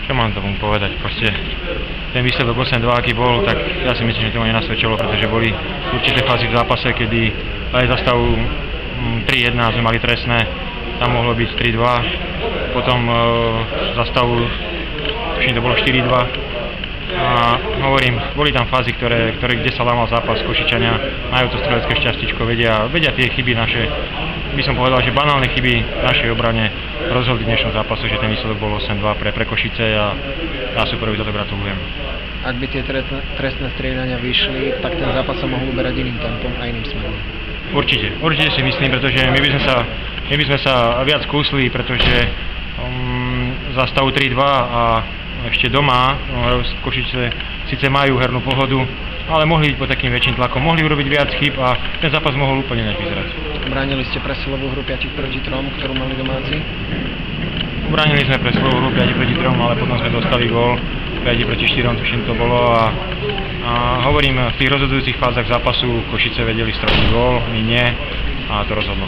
Čo mám tomu povedať, proste ten výsledok 8-2, aký bol, tak ja si myslím, že tomu nenasvedčilo, pretože boli určité fázy v zápase, kedy aj za stavu 3-1 sme mali trestné, tam mohlo byť 3-2, potom za stavu, tuším, to bolo 4-2. A hovorím, boli tam fázy, kde sa lámal zápas. Košičania majú to strelecké šťastíčko, vedia tie chyby naše, by som povedal, že banálne chyby našej obrane rozhodli v dnešnom zápase, že ten výsledok bol 8-2 pre Košice a superovi za to gratulujem. Ak by tie trestné strieľania vyšli, tak ten zápas sa mohol uberať iným tempom a iným smerom. Určite si myslím, pretože my by sme sa viac kúsli, pretože za stavu 3-2 a ešte doma, Košice síce majú hernú pohodu, ale mohli byť pod takým väčším tlakom, mohli urobiť viac chyb a ten zápas mohol úplne ináč vyzerať. Bránili ste presilovú hru 5 proti 3, ktorú mali domáci? Ubránili sme presilovú hru 5 proti 3, ale potom sme dostali gól 5 proti 4, tuším to bolo a hovorím, v tých rozhodujúcich fázach zápasu Košice vedeli streliť gól, my nie a to rozhodlo.